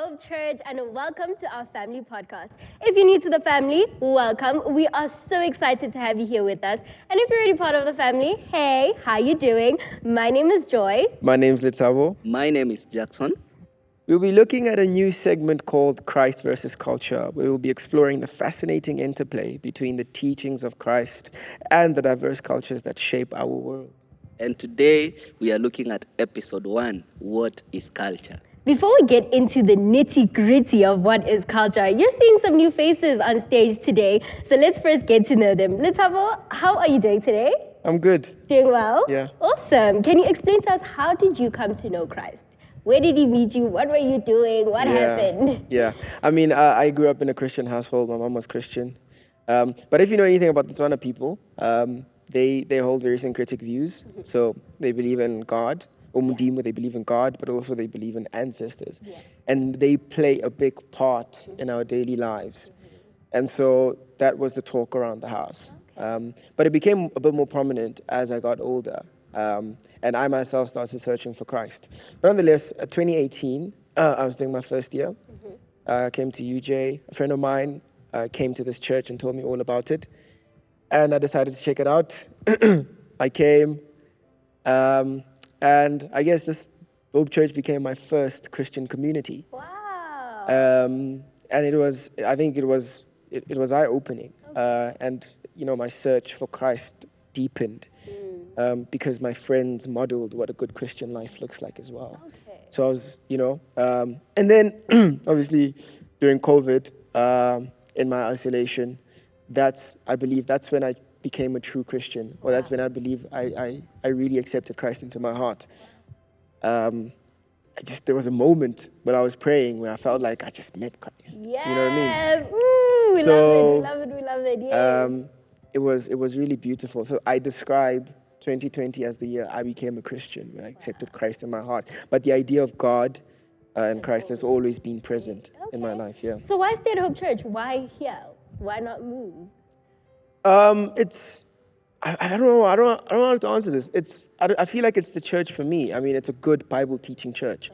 Hope Church, and welcome to our family podcast. If you're new to the family, welcome. We are so excited to have you here with us. And if you're already part of the family, hey, how you doing? My name is Joy. My name's Litavo. My name is Jackson. We'll be looking at a new segment called Christ versus Culture, where we'll be exploring the fascinating interplay between the teachings of Christ and the diverse cultures that shape our world. And today we are looking at episode 1, What is Culture? Before we get into the nitty-gritty of what is culture, you're seeing some new faces on stage today. So let's first get to know them. Litavo, how are you doing today? I'm good. Doing well? Yeah. Awesome. Can you explain to us, how did you come to know Christ? Where did he meet you? What were you doing? What happened? Yeah. I mean, I grew up in a Christian household. My mom was Christian. But if you know anything about the Tswana people, they hold very syncretic views. So they believe in God. They believe in God, but also they believe in ancestors. Yeah. And they play a big part in our daily lives. And so that was the talk around the house. But it became a bit more prominent as I got older. And I myself started searching for Christ. But nonetheless, 2018, I was doing my first year. I came to UJ. A friend of mine came to this church and told me all about it. And I decided to check it out. I came. And I guess this Hope Church became my first Christian community. Wow. And it was eye-opening. Okay. And, you know, my search for Christ deepened because my friends modeled what a good Christian life looks like as well. Okay. So I was, and then obviously during COVID, in my isolation, I believe that's when I became a true Christian, or that's when I believe I really accepted Christ into my heart. There was a moment when I was praying where I felt like I just met Christ. Yes. You know what I mean? Ooh, we love it. Yes. It was really beautiful. So I describe 2020 as the year I became a Christian, when I accepted Christ in my heart. But the idea of God and Christ has always been present in my life. Yeah. So why stay at Hope Church? Why here? Why not move? I don't know how to answer this. I feel like it's the church for me. I mean, it's a good Bible teaching church.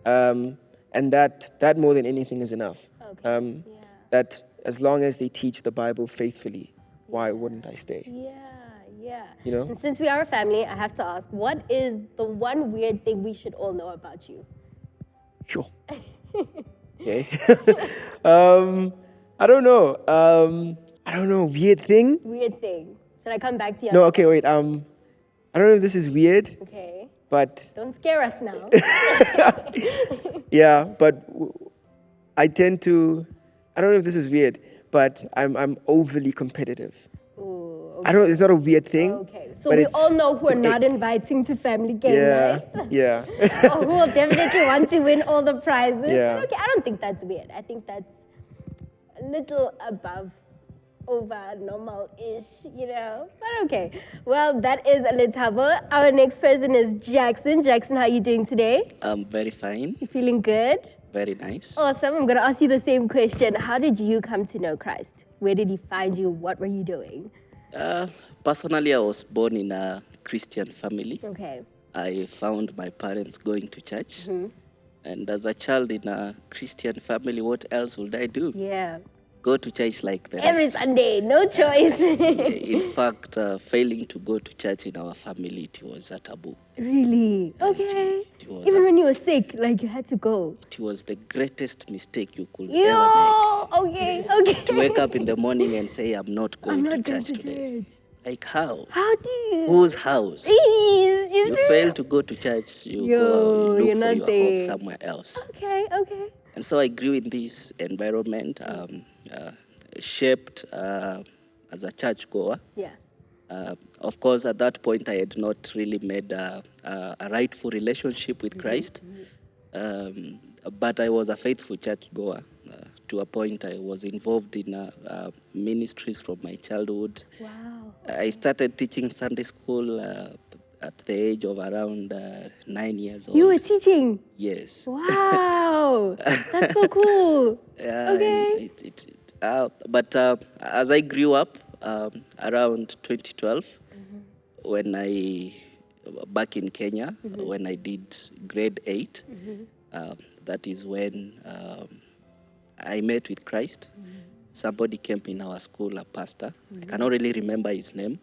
Okay. And that more than anything is enough. Okay. That as long as they teach the Bible faithfully, why wouldn't I stay? Yeah. You know? And since we are a family, I have to ask, what is the one weird thing we should all know about you? Sure. Okay. I don't know. Weird thing? Weird thing. Should I come back to you? No, okay, wait. I don't know if this is weird, Okay. but Don't scare us now. yeah, but I tend to, I don't know if this is weird, but I'm overly competitive. Ooh, I don't know, it's not a weird thing. okay. So but we it's- all know who are it's- not inviting to family game Yeah, nights. yeah. Or who will definitely want to win all the prizes. Yeah. But okay, I don't think that's weird. I think that's a little over normal-ish, But okay. Well, that is Litavo. Our next person is Jackson. Jackson, how are you doing today? I'm very fine, You feeling good? very nice. Awesome. I'm going to ask you the same question. How did you come to know Christ? Where did he find you? What were you doing? Personally, I was born in a Christian family. Okay. I found my parents going to church. And as a child in a Christian family, what else would I do? Yeah. Go to church like the Every rest. Sunday, no choice. In fact, failing to go to church in our family, it was a taboo. Really? Okay. It was Even when you were sick, like you had to go. It was the greatest mistake you could ever Yo! Okay. make. To wake up in the morning and say, I'm not going I'm to not going church to today. church. Like how? How do you? Whose house? Please, You fail to go to church, you go you're look not for your there. hope somewhere else. Okay. And so I grew in this environment, shaped as a churchgoer. Yeah. Of course, at that point, I had not really made a rightful relationship with Christ. But I was a faithful churchgoer. To a point, I was involved in ministries from my childhood. Wow. I started teaching Sunday school at the age of around 9 years old. You were teaching? Yes. Wow. That's so cool. Yeah, Okay. But as I grew up, around 2012, when back in Kenya, when I did grade 8, that is when I met with Christ. Somebody came in our school, a pastor. I cannot really remember his name,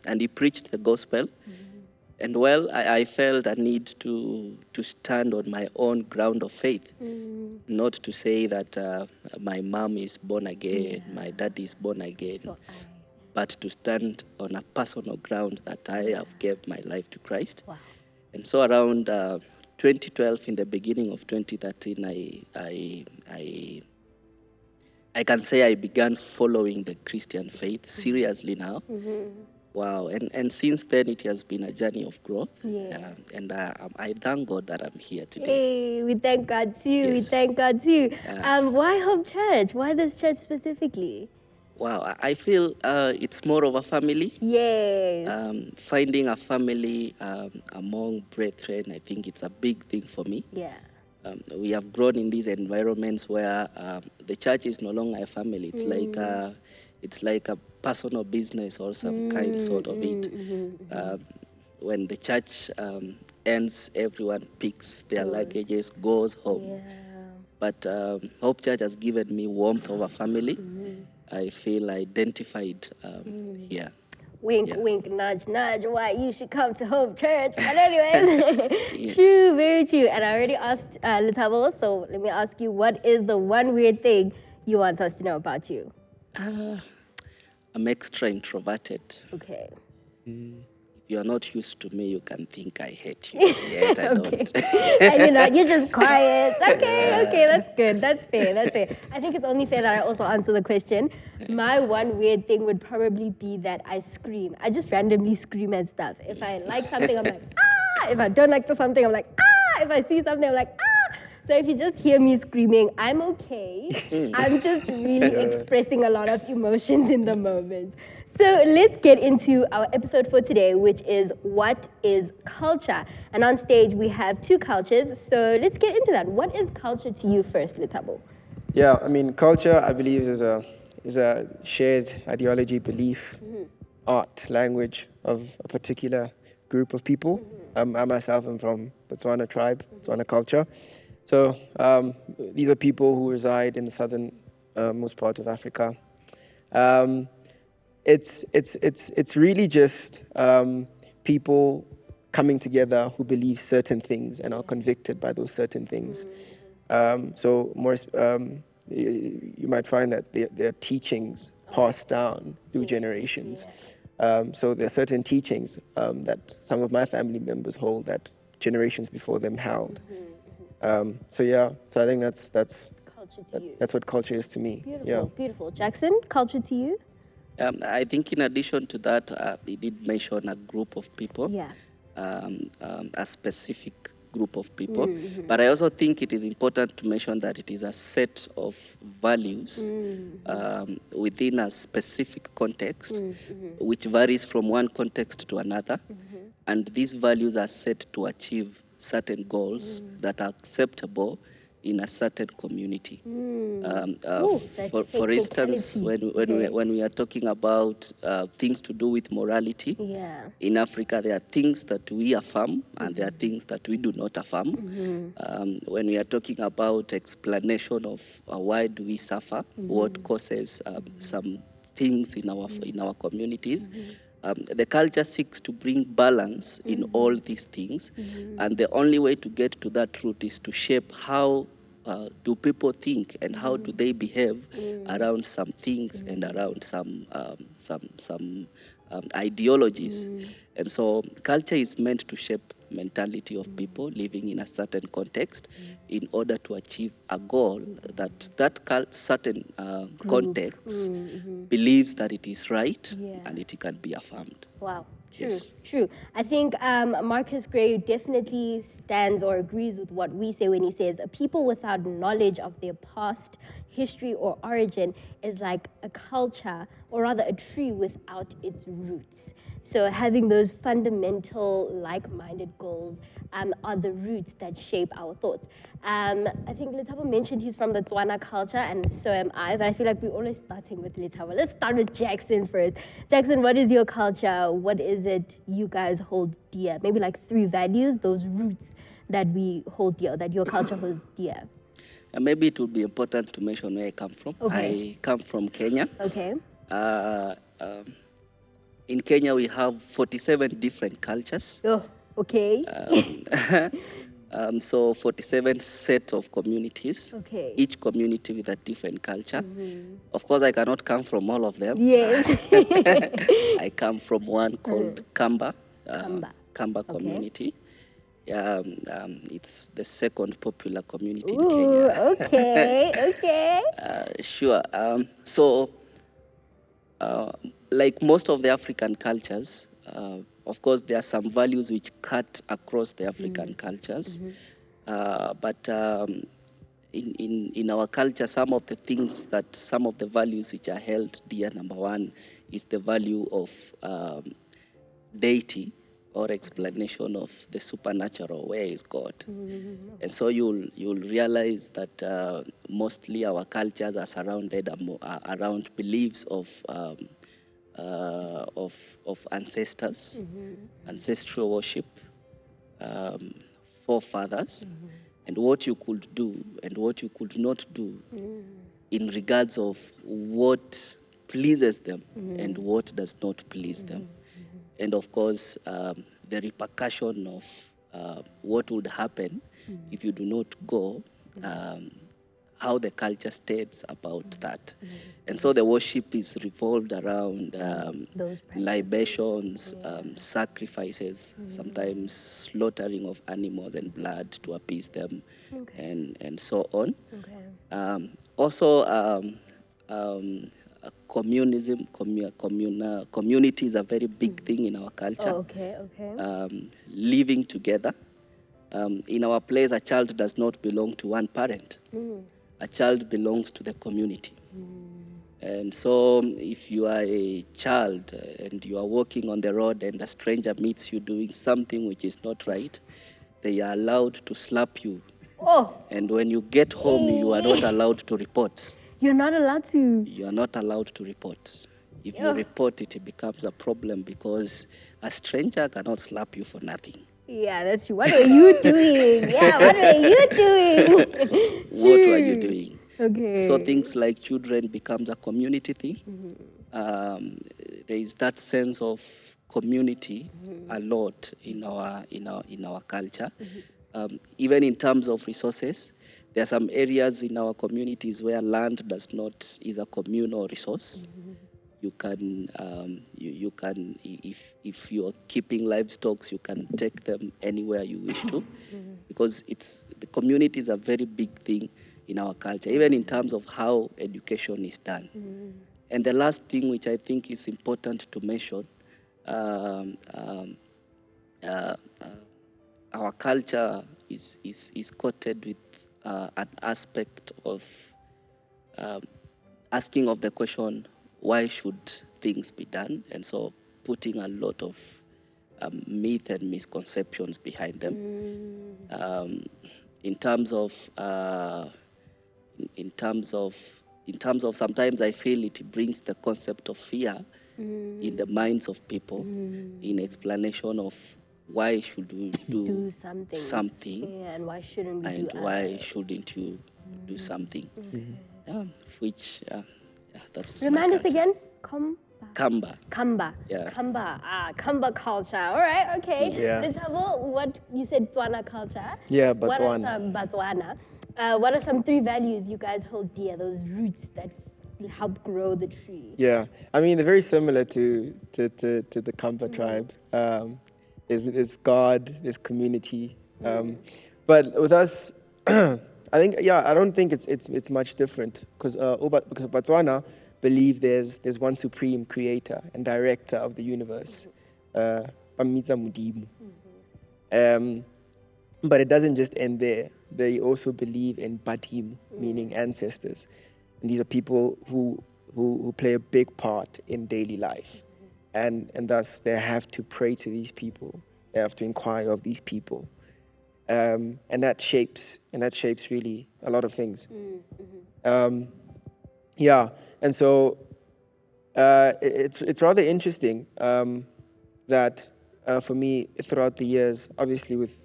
and he preached the gospel. And well, I felt a need to stand on my own ground of faith, not to say that my mom is born again, my dad is born again, but to stand on a personal ground that I have gave my life to Christ. Wow. And so around 2012, in the beginning of 2013, I can say I began following the Christian faith seriously now. Wow, and since then it has been a journey of growth. And I thank God that I'm here today. Hey, we thank God too. We Yes. thank God too. Why Hope Church? Why this church specifically? Wow, I feel it's more of a family. Yes. Finding a family among brethren, I think it's a big thing for me. Yeah. We have grown in these environments where the church is no longer a family. It's like a personal business or some kind sort of it. When the church ends, everyone picks their luggages, goes home. Yeah. But Hope Church has given me warmth of a family. I feel identified here. Wink, wink, nudge, nudge, why you should come to Hope Church. But anyways, true, very true. And I already asked Letabo, so let me ask you, what is the one weird thing you want us to know about you? I'm extra introverted. Okay. If you're not used to me, you can think I hate you. Yet I Okay. don't. And you're not, you're just quiet. Okay, that's good. That's fair. I think it's only fair that I also answer the question. My one weird thing would probably be that I scream. I just randomly scream at stuff. If I like something, I'm like, ah! If I don't like something, I'm like, ah! If I see something, I'm like, ah! So if you just hear me screaming, I'm okay. I'm just really expressing a lot of emotions in the moment. So let's get into our episode for today, which is what is culture? And on stage we have two cultures, so let's get into that. What is culture to you first, Letabo? Yeah, I mean, culture, I believe, is a shared ideology, belief, art, language of a particular group of people. I myself am from the Tswana tribe, Tswana culture. So these are people who reside in the southern most part of Africa. It's really just people coming together who believe certain things and are convicted by those certain things. So more, you might find that there are teachings passed down through generations. So there are certain teachings that some of my family members hold that generations before them held. So I think that's Culture to you. that's what culture is to me. Beautiful, beautiful. Jackson, culture to you? I think in addition to that, he did mention a group of people, Yeah. A specific group of people. But I also think it is important to mention that it is a set of values within a specific context, which varies from one context to another. And these values are set to achieve certain goals that are acceptable in a certain community. For instance, when we are talking about things to do with morality, in Africa there are things that we affirm and there are things that we do not affirm. When we are talking about explanation of why do we suffer, what causes some things in our communities, the culture seeks to bring balance in all these things, and the only way to get to that truth is to shape how do people think and how do they behave around some things and around some ideologies. And so culture is meant to shape mentality of people living in a certain context in order to achieve a goal that certain context believes that it is right and it can be affirmed. Wow, true. I think Marcus Gray definitely stands or agrees with what we say when he says a people without knowledge of their past, history, or origin is like a culture, or rather a tree without its roots. So having those fundamental like-minded goals are the roots that shape our thoughts. I think Letabo mentioned he's from the Tswana culture, and so am I, but I feel like we're always starting with Letabo. Let's start with Jackson first. Jackson, what is your culture? What is it you guys hold dear? Maybe like 3 values, those roots that we hold dear, that your culture holds dear? Maybe it would be important to mention where I come from. Okay. I come from Kenya. Okay. In Kenya, we have 47 different cultures. Oh, okay. So 47 set of communities. Okay. Each community with a different culture. Of course, I cannot come from all of them. Yes. I come from one called Kamba. Kamba. Kamba community. It's the second popular community in Ooh, Kenya. okay. Sure. Like most of the African cultures, of course, there are some values which cut across the African cultures. But in our culture, some of the values which are held dear, number one, is the value of deity or explanation of the supernatural, where is God. And so you'll realize that mostly our cultures are surrounded around beliefs of ancestors, ancestral worship, forefathers, and what you could do and what you could not do in regards of what pleases them and what does not please them. And of course, the repercussion of what would happen if you do not go, how the culture states about that. And so the worship is revolved around Those libations, sacrifices, sometimes slaughtering of animals and blood to appease them, and so on. Okay. Also, communism, community is a very big thing in our culture. Oh, okay. Living together. In our place, a child does not belong to one parent. A child belongs to the community. And so if you are a child and you are walking on the road and a stranger meets you doing something which is not right, they are allowed to slap you. Oh, And when you get home, you are not allowed to report. you're not allowed to. You are not allowed to report. If you Yeah. report it, it becomes a problem because a stranger cannot slap you for nothing. Yeah, that's true. What were you doing? Yeah, what were you doing? What were you True. doing? Okay. So things like children becomes a community thing. There is that sense of community a lot in our culture. Even in terms of resources, there are some areas in our communities where land is a communal resource. You can, you can, if you are keeping livestock, you can take them anywhere you wish to, because the community is a very big thing in our culture, even in terms of how education is done. And the last thing which I think is important to mention, our culture is coated with an aspect of asking of the question, why should things be done? And so putting a lot of myth and misconceptions behind them. In terms of sometimes I feel it brings the concept of fear in the minds of people in explanation of why should we do something, Yeah, and why shouldn't we and do why others? shouldn't you do something? Which that's my Remind us culture. again. Kamba. Kamba. Yeah. Kamba culture. All right, okay. Yeah. Let's have what you said, Tswana culture. Yeah, What are Botswana. some Botswana? What are some 3 values you guys hold dear? Those roots that help grow the tree. Yeah, I mean they're very similar to the Kampa tribe. There's God, there's community, but with us, I think I don't think it's much different because Botswana believe there's one supreme creator and director of the universe, Pamisa Mudimu. But it doesn't just end there. They also believe in Badim, meaning ancestors. And these are people who play a big part in daily life. And thus they have to pray to these people. They have to inquire of these people. And that shapes really a lot of things. And so it's rather interesting that for me throughout the years, obviously with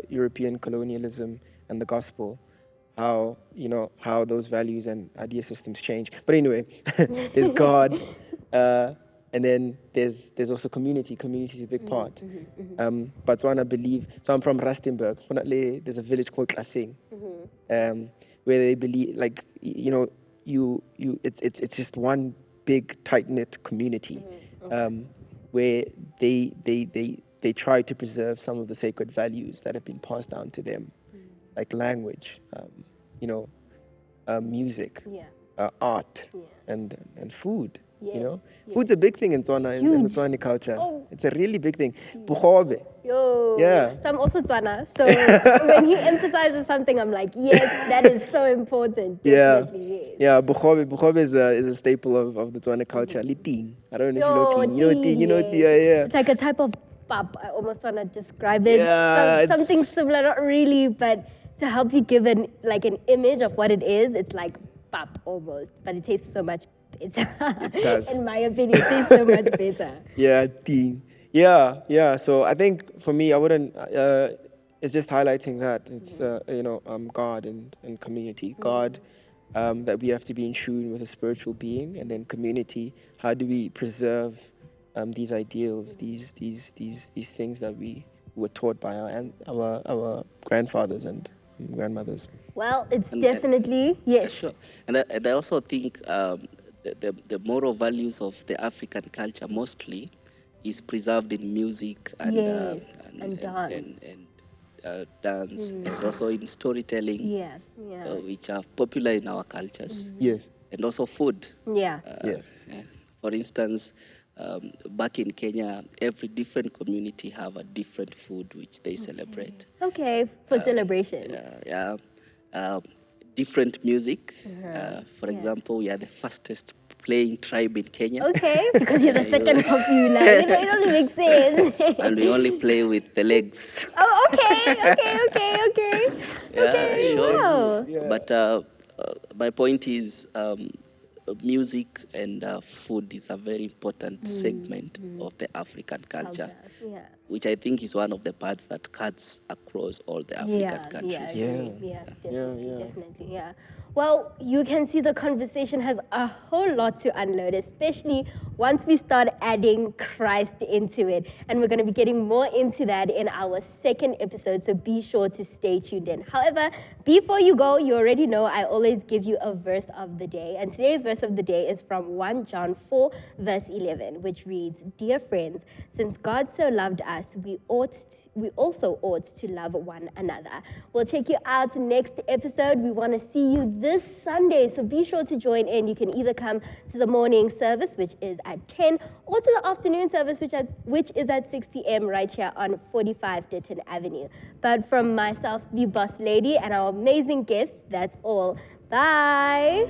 European colonialism and the gospel, how how those values and idea systems change. But anyway, there's God, and then there's also community. Community is a big part. Botswana believe. So I'm from Rustenburg. There's a village called Klaseng, where they believe, like it's just one big tight knit community, where they try to preserve some of the sacred values that have been passed down to them, like language, music, art, and food. Food's a big thing in Tswana, in the Tswana culture. Oh. It's a really big thing. Bogobe. Yo. Yeah. So I'm also Tswana. So when he emphasizes something, I'm like, yes, that is so important. Definitely, yes. Yeah, bogobe. Bogobe is a staple of the Tswana culture. Liting. I don't know if you know ting. You know ting, yeah. It's like a type of pap. I almost want to describe it. Yeah, something similar, not really, but to help you give an image of what it is, it's like pap almost, but it tastes so much better. It does. In my opinion, it tastes so much better. Yeah, ting. Yeah. So I think for me, I wouldn't. It's just highlighting that it's God and community. God, that we have to be in tune with a spiritual being, and then community. How do we preserve these ideals, these things that we were taught by our grandfathers and grandmothers? Well, it's definitely yes. Sure. And I also think the moral values of the African culture mostly is preserved in music and Yes, and dance. Dance, and also in storytelling, Yeah. which are popular in our cultures. Yes. And also food. Yeah. For instance, back in Kenya, every different community have a different food which they celebrate. Okay, for celebration. Different music. For example, we are the fastest playing tribe in Kenya. Okay, because you're the second popular. It doesn't make sense. And we only play with the legs. Oh, okay. Okay, sure. wow. Yeah. But my point is, music and food is a very important segment of the African culture, which I think is one of the parts that cuts across all the African countries. Definitely. Well, you can see the conversation has a whole lot to unload, especially once we start adding Christ into it. And we're going to be getting more into that in our second episode, so be sure to stay tuned in. However, before you go, you already know I always give you a verse of the day. And today's verse of the day is from 1 John 4, verse 11, which reads, "Dear friends, since God so loved us, we also ought to love one another." We'll check you out next episode. We want to see you this Sunday, so be sure to join in. You can either come to the morning service, which is at 10, or to the afternoon service, which is at 6 p.m. right here on 45 Ditton Avenue. But from myself, the boss lady, and our amazing guests, that's all. Bye.